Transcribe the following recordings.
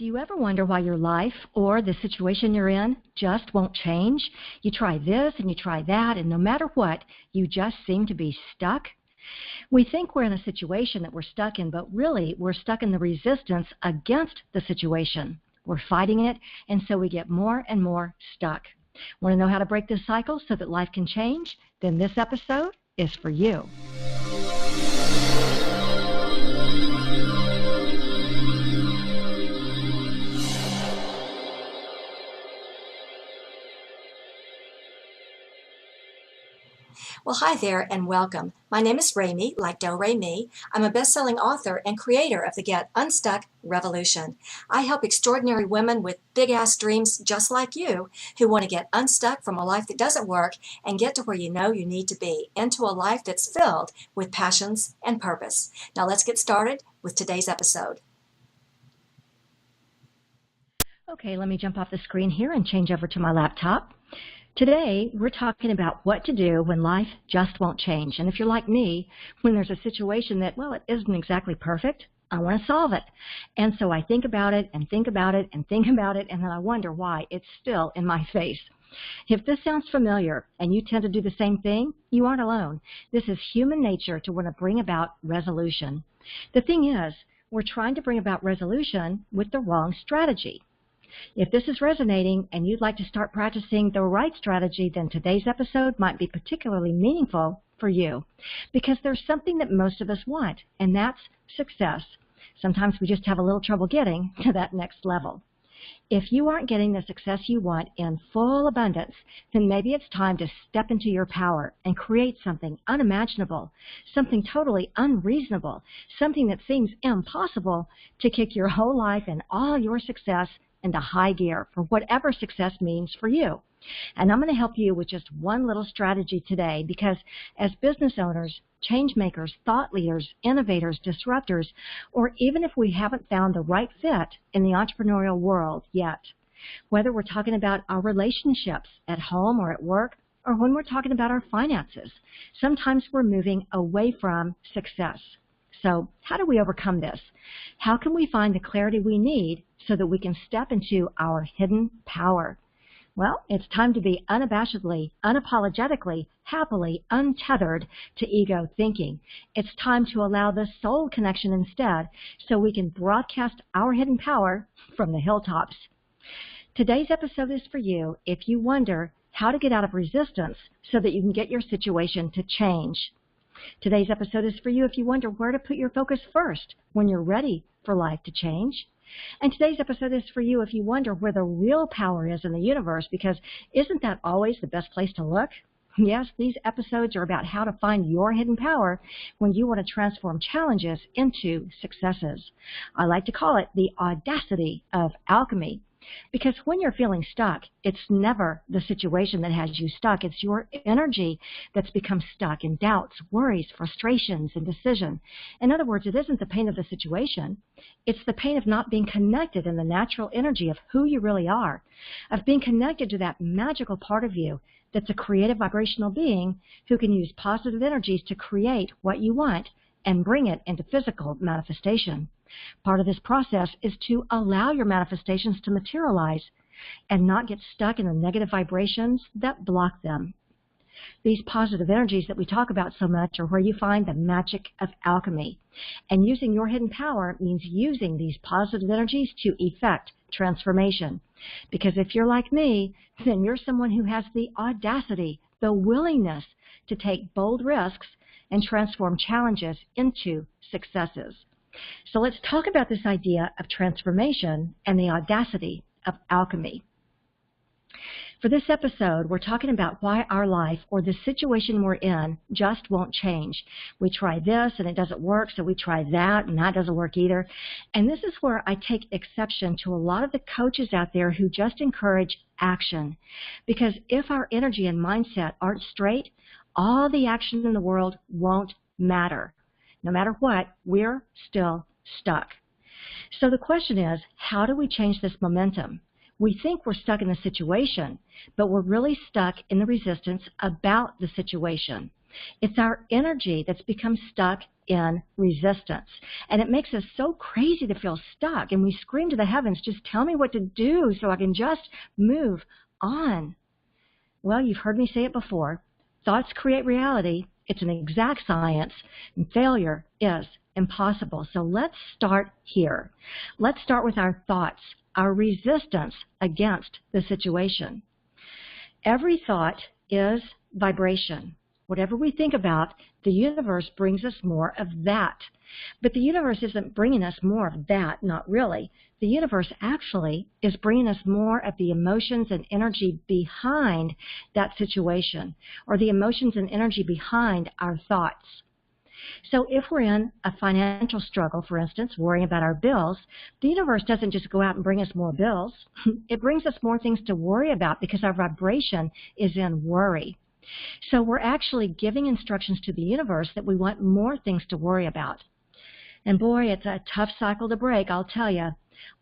Do you ever wonder why your life or the situation you're in just won't change? You try this and you try that, and no matter what, you just seem to be stuck? We think we're in a situation that we're stuck in, but really we're stuck in the resistance against the situation. We're fighting it, and so we get more and more stuck. Want to know how to break this cycle so that life can change? Then this episode is for you. Well, hi there and welcome. My name is Remy, like Remy. I'm a best-selling author and creator of the Get Unstuck Revolution. I help extraordinary women with big-ass dreams just like you who want to get unstuck from a life that doesn't work and get to where you know you need to be, into a life that's filled with passions and purpose. Now let's get started with today's episode. Okay, let me jump off the screen here and change over to my laptop. Today, we're talking about what to do when life just won't change. And if you're like me, when there's a situation that, well, it isn't exactly perfect, I want to solve it. And so I think about it and think about it and think about it, and then I wonder why it's still in my face. If this sounds familiar and you tend to do the same thing, you aren't alone. This is human nature to want to bring about resolution. The thing is, we're trying to bring about resolution with the wrong strategy. If this is resonating and you'd like to start practicing the right strategy, then today's episode might be particularly meaningful for you, because there's something that most of us want, and that's success. Sometimes we just have a little trouble getting to that next level. If you aren't getting the success you want in full abundance, then maybe it's time to step into your power and create something unimaginable, something totally unreasonable, something that seems impossible, to kick your whole life and all your success into high gear for whatever success means for you. And I'm going to help you with just one little strategy today, because as business owners, change makers, thought leaders, innovators, disruptors, or even if we haven't found the right fit in the entrepreneurial world yet, whether we're talking about our relationships at home or at work, or when we're talking about our finances, sometimes we're moving away from success. So how do we overcome this? How can we find the clarity we need so that we can step into our hidden power? Well, it's time to be unabashedly, unapologetically, happily untethered to ego thinking. It's time to allow the soul connection instead, so we can broadcast our hidden power from the hilltops. Today's episode is for you if you wonder how to get out of resistance so that you can get your situation to change. Today's episode is for you if you wonder where to put your focus first when you're ready for life to change. And today's episode is for you if you wonder where the real power is in the universe, because isn't that always the best place to look? Yes, these episodes are about how to find your hidden power when you want to transform challenges into successes. I like to call it the audacity of alchemy. Because when you're feeling stuck, it's never the situation that has you stuck. It's your energy that's become stuck in doubts, worries, frustrations, and indecision. In other words, it isn't the pain of the situation. It's the pain of not being connected in the natural energy of who you really are, of being connected to that magical part of you that's a creative vibrational being who can use positive energies to create what you want and bring it into physical manifestation. Part of this process is to allow your manifestations to materialize and not get stuck in the negative vibrations that block them. These positive energies that we talk about so much are where you find the magic of alchemy. And using your hidden power means using these positive energies to effect transformation. Because if you're like me, then you're someone who has the audacity, the willingness to take bold risks and transform challenges into successes. So let's talk about this idea of transformation and the audacity of alchemy. For this episode, we're talking about why our life or the situation we're in just won't change. We try this and it doesn't work, so we try that and that doesn't work either. And this is where I take exception to a lot of the coaches out there who just encourage action. Because if our energy and mindset aren't straight, all the action in the world won't matter. No matter what, we're still stuck. So the question is, how do we change this momentum? We think we're stuck in the situation, but we're really stuck in the resistance about the situation. It's our energy that's become stuck in resistance. And it makes us so crazy to feel stuck. And we scream to the heavens, just tell me what to do so I can just move on. Well, you've heard me say it before. Thoughts create reality. It's an exact science. And failure is impossible. So let's start here. Let's start with our thoughts, our resistance against the situation. Every thought is vibration. Whatever we think about, the universe brings us more of that. But the universe isn't bringing us more of that, not really. The universe actually is bringing us more of the emotions and energy behind that situation, or the emotions and energy behind our thoughts. So if we're in a financial struggle, for instance, worrying about our bills, the universe doesn't just go out and bring us more bills. It brings us more things to worry about because our vibration is in worry. So we're actually giving instructions to the universe that we want more things to worry about. And boy, it's a tough cycle to break, I'll tell you.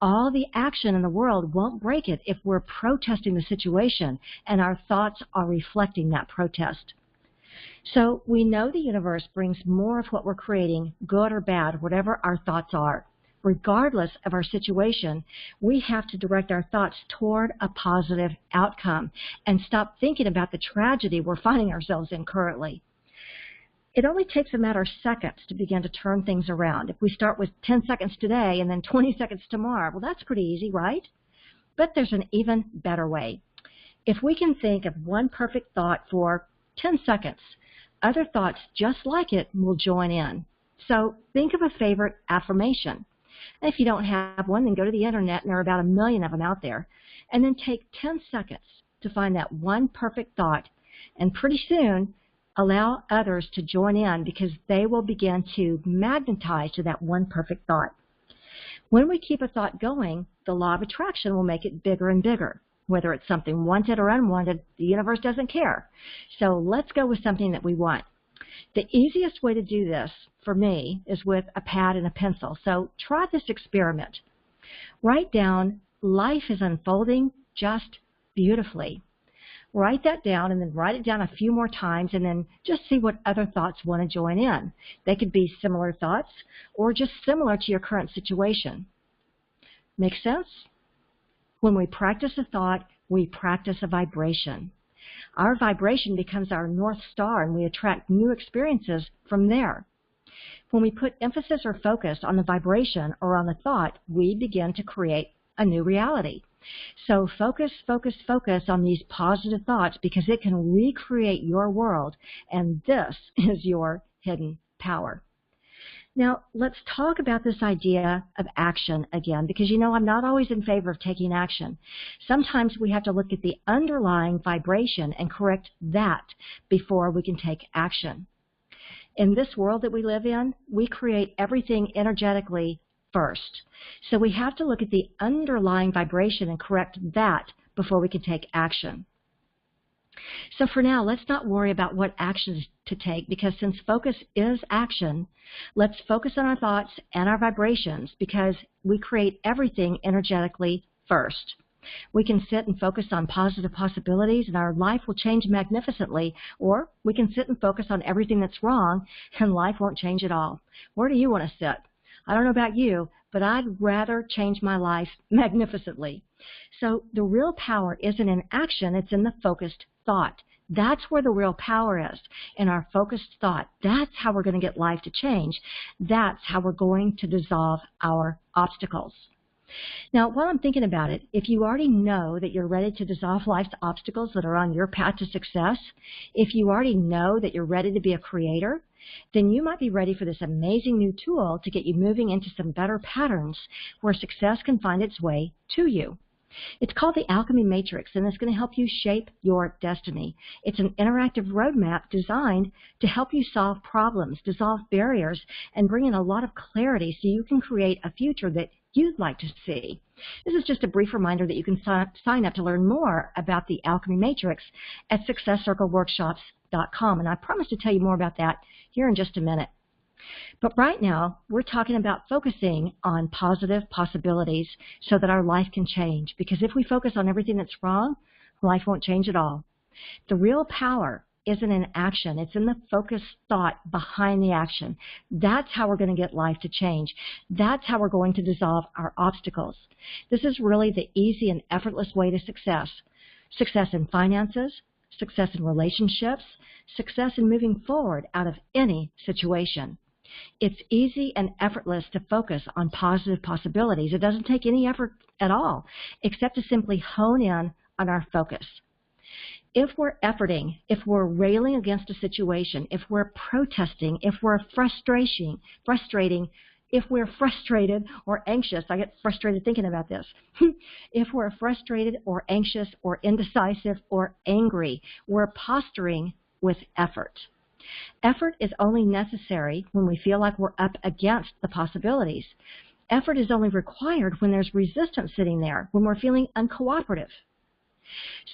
All the action in the world won't break it if we're protesting the situation and our thoughts are reflecting that protest. So we know the universe brings more of what we're creating, good or bad, whatever our thoughts are. Regardless of our situation, we have to direct our thoughts toward a positive outcome and stop thinking about the tragedy we're finding ourselves in currently. It only takes a matter of seconds to begin to turn things around. If we start with 10 seconds today and then 20 seconds tomorrow, well, that's pretty easy, right? But there's an even better way. If we can think of one perfect thought for 10 seconds, other thoughts just like it will join in. So think of a favorite affirmation. And if you don't have one, then go to the internet, and there are about 1 million of them out there. And then take 10 seconds to find that one perfect thought. And pretty soon, allow others to join in because they will begin to magnetize to that one perfect thought. When we keep a thought going, the law of attraction will make it bigger and bigger. Whether it's something wanted or unwanted, the universe doesn't care. So let's go with something that we want. The easiest way to do this, for me, is with a pad and a pencil. So try this experiment. Write down, life is unfolding just beautifully. Write that down and then write it down a few more times and then just see what other thoughts want to join in. They could be similar thoughts or just similar to your current situation. Make sense? When we practice a thought, we practice a vibration. Our vibration becomes our North Star, and we attract new experiences from there. When we put emphasis or focus on the vibration or on the thought, we begin to create a new reality. So focus, focus, focus on these positive thoughts because it can recreate your world, and this is your hidden power. Now, let's talk about this idea of action again, because you know I'm not always in favor of taking action. Sometimes we have to look at the underlying vibration and correct that before we can take action. In this world that we live in, we create everything energetically first. So we have to look at the underlying vibration and correct that before we can take action. So for now, let's not worry about what actions to take because since focus is action, let's focus on our thoughts and our vibrations because we create everything energetically first. We can sit and focus on positive possibilities and our life will change magnificently, or we can sit and focus on everything that's wrong and life won't change at all. Where do you want to sit? I don't know about you, but I'd rather change my life magnificently. So the real power isn't in action, it's in the focused thought. That's where the real power is, in our focused thought. That's how we're going to get life to change. That's how we're going to dissolve our obstacles. Now, while I'm thinking about it, if you already know that you're ready to dissolve life's obstacles that are on your path to success, if you already know that you're ready to be a creator, then you might be ready for this amazing new tool to get you moving into some better patterns where success can find its way to you. It's called the Alchemy Matrix, and it's going to help you shape your destiny. It's an interactive roadmap designed to help you solve problems, dissolve barriers, and bring in a lot of clarity so you can create a future that you'd like to see. This is just a brief reminder that you can sign up to learn more about the Alchemy Matrix at successcircleworkshops.com, and I promise to tell you more about that here in just a minute. But right now, we're talking about focusing on positive possibilities so that our life can change. Because if we focus on everything that's wrong, life won't change at all. The real power isn't in action. It's in the focused thought behind the action. That's how we're going to get life to change. That's how we're going to dissolve our obstacles. This is really the easy and effortless way to success. Success in finances, success in relationships, success in moving forward out of any situation. It's easy and effortless to focus on positive possibilities. It doesn't take any effort at all, except to simply hone in on our focus. If we're efforting, if we're railing against a situation, if we're protesting, if we're frustrating, if we're frustrated or anxious, I get frustrated thinking about this. If we're frustrated or anxious or indecisive or angry, we're posturing with effort. Effort is only necessary when we feel like we're up against the possibilities. Effort is only required when there's resistance sitting there, when we're feeling uncooperative.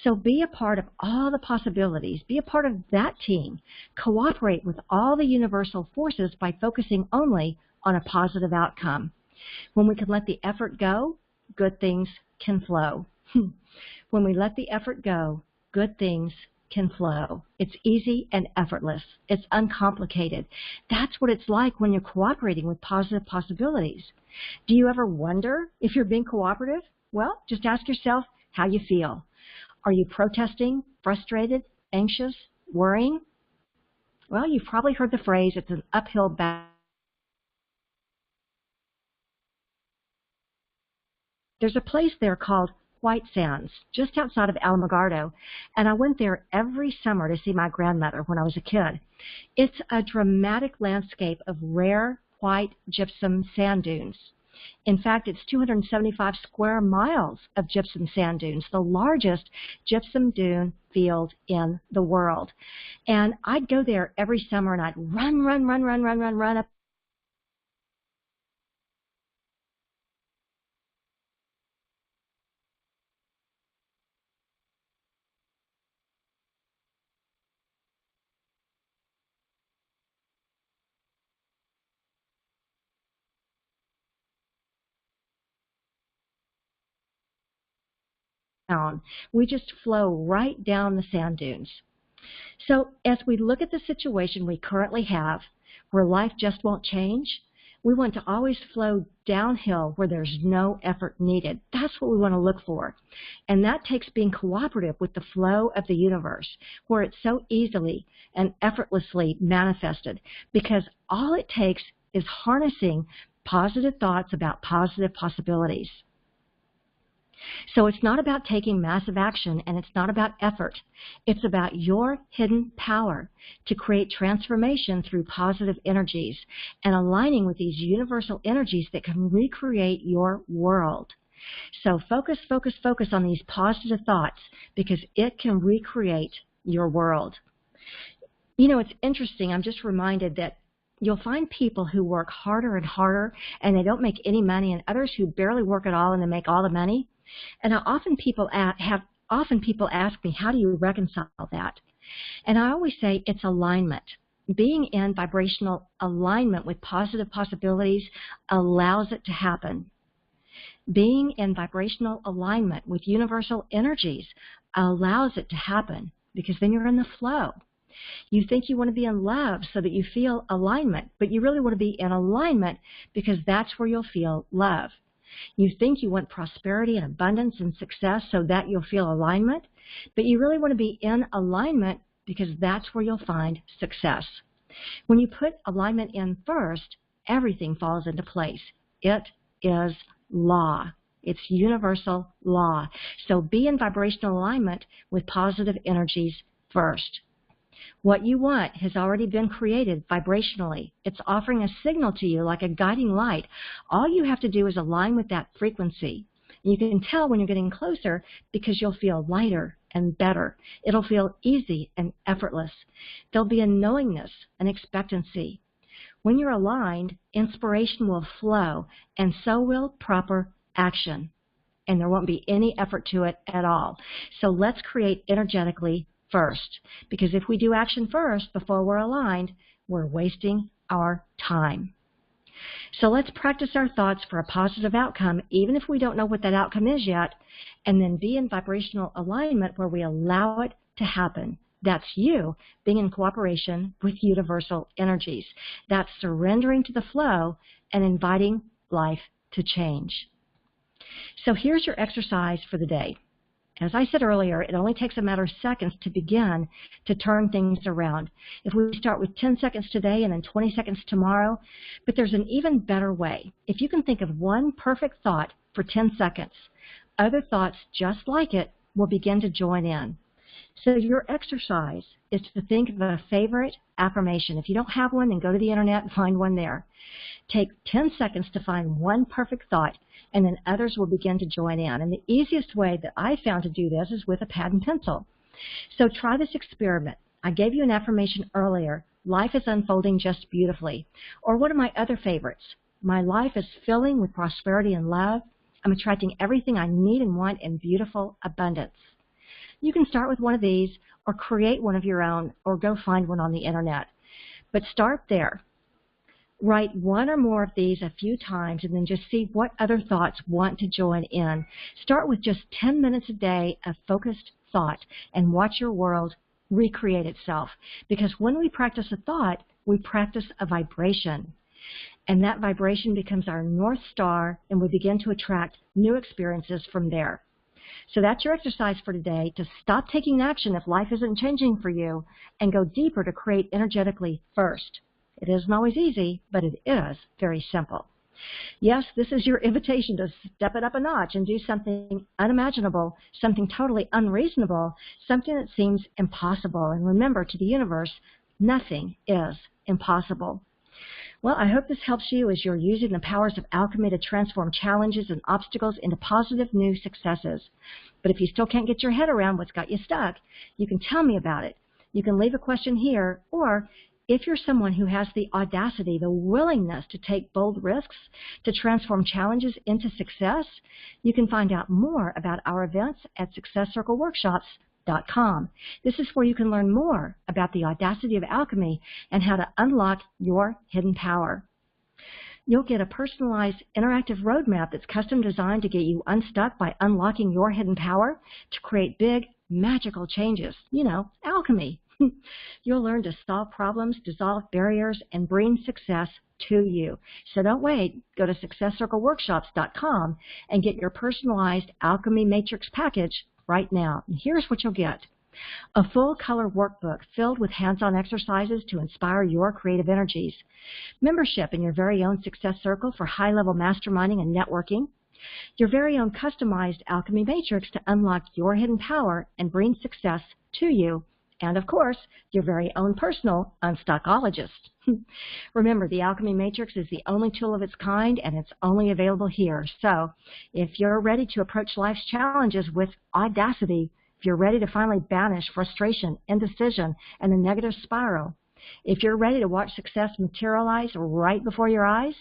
So be a part of all the possibilities. Be a part of that team. Cooperate with all the universal forces by focusing only on a positive outcome. When we can let the effort go, good things can flow. When we let the effort go, good things can flow. It's easy and effortless. It's uncomplicated. That's what it's like when you're cooperating with positive possibilities. Do you ever wonder if you're being cooperative? Well, just ask yourself how you feel. Are you protesting, frustrated, anxious, worrying? Well, you've probably heard the phrase, it's an uphill battle. There's a place there called White Sands, just outside of Alamogordo, and I went there every summer to see my grandmother when I was a kid. It's a dramatic landscape of rare white gypsum sand dunes. In fact, it's 275 square miles of gypsum sand dunes, the largest gypsum dune field in the world. And I'd go there every summer and I'd run up down. We just flow right down the sand dunes. So as we look at the situation we currently have, where life just won't change, we want to always flow downhill where there's no effort needed. That's what we want to look for. And that takes being cooperative with the flow of the universe, where it's so easily and effortlessly manifested, because all it takes is harnessing positive thoughts about positive possibilities. So it's not about taking massive action, and it's not about effort. It's about your hidden power to create transformation through positive energies and aligning with these universal energies that can recreate your world. So focus on these positive thoughts, because it can recreate your world. You know, it's interesting. I'm just reminded that you'll find people who work harder and harder and they don't make any money, and others who barely work at all and they make all the money. And often people ask me, how do you reconcile that? And I always say it's alignment. Being in vibrational alignment with positive possibilities allows it to happen. Being in vibrational alignment with universal energies allows it to happen, because then you're in the flow. You think you want to be in love so that you feel alignment, but you really want to be in alignment because that's where you'll feel love. You think you want prosperity and abundance and success so that you'll feel alignment, but you really want to be in alignment because that's where you'll find success. When you put alignment in first, everything falls into place. It is law. It's universal law. So be in vibrational alignment with positive energies first. What you want has already been created vibrationally. It's offering a signal to you like a guiding light. All you have to do is align with that frequency. You can tell when you're getting closer because you'll feel lighter and better. It'll feel easy and effortless. There'll be a knowingness, an expectancy. When you're aligned, inspiration will flow, and so will proper action. And there won't be any effort to it at all. So let's create energetically first, because if we do action first before we're aligned, we're wasting our time. So let's practice our thoughts for a positive outcome, even if we don't know what that outcome is yet, and then be in vibrational alignment where we allow it to happen. That's you being in cooperation with universal energies. That's surrendering to the flow and inviting life to change. So here's your exercise for the day. As I said earlier, it only takes a matter of seconds to begin to turn things around. If we start with 10 seconds today and then 20 seconds tomorrow, but there's an even better way. If you can think of one perfect thought for 10 seconds, other thoughts just like it will begin to join in. So your exercise is to think of a favorite affirmation. If you don't have one, then go to the internet and find one there. Take 10 seconds to find one perfect thought, and then others will begin to join in. And the easiest way that I found to do this is with a pad and pencil. So try this experiment. I gave you an affirmation earlier, life is unfolding just beautifully. Or one of my other favorites, my life is filling with prosperity and love. I'm attracting everything I need and want in beautiful abundance. You can start with one of these or create one of your own or go find one on the internet. But start there. Write one or more of these a few times and then just see what other thoughts want to join in. Start with just 10 minutes a day of focused thought and watch your world recreate itself. Because when we practice a thought, we practice a vibration. And that vibration becomes our North Star, and we begin to attract new experiences from there. So that's your exercise for today, to stop taking action if life isn't changing for you and go deeper to create energetically first. It isn't always easy, but it is very simple. Yes, this is your invitation to step it up a notch and do something unimaginable, something totally unreasonable, something that seems impossible. And remember, to the universe, nothing is impossible. Well, I hope this helps you as you're using the powers of alchemy to transform challenges and obstacles into positive new successes. But if you still can't get your head around what's got you stuck, you can tell me about it. You can leave a question here, or if you're someone who has the audacity, the willingness to take bold risks, to transform challenges into success, you can find out more about our events at successcircleworkshops.com. This is where you can learn more about the audacity of alchemy and how to unlock your hidden power. You'll get a personalized interactive roadmap that's custom designed to get you unstuck by unlocking your hidden power to create big, magical changes. You know, alchemy. You'll learn to solve problems, dissolve barriers, and bring success to you. So don't wait. Go to successcircleworkshops.com and get your personalized alchemy matrix package right now. And here's what you'll get. A full-color workbook filled with hands-on exercises to inspire your creative energies. Membership in your very own success circle for high-level masterminding and networking. Your very own customized alchemy matrix to unlock your hidden power and bring success to you. And, of course, your very own personal unstuckologist. Remember, the Alchemy Matrix is the only tool of its kind, and it's only available here. So if you're ready to approach life's challenges with audacity, if you're ready to finally banish frustration, indecision, and the negative spiral, if you're ready to watch success materialize right before your eyes,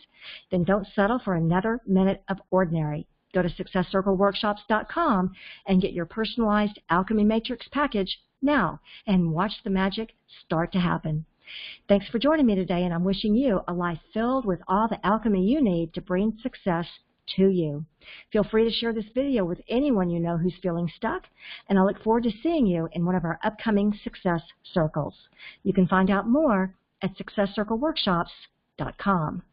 then don't settle for another minute of ordinary. Go to successcircleworkshops.com and get your personalized Alchemy Matrix package now and watch the magic start to happen. Thanks for joining me today, and I'm wishing you a life filled with all the alchemy you need to bring success to you. Feel free to share this video with anyone you know who's feeling stuck, and I look forward to seeing you in one of our upcoming success circles. You can find out more at successcircleworkshops.com.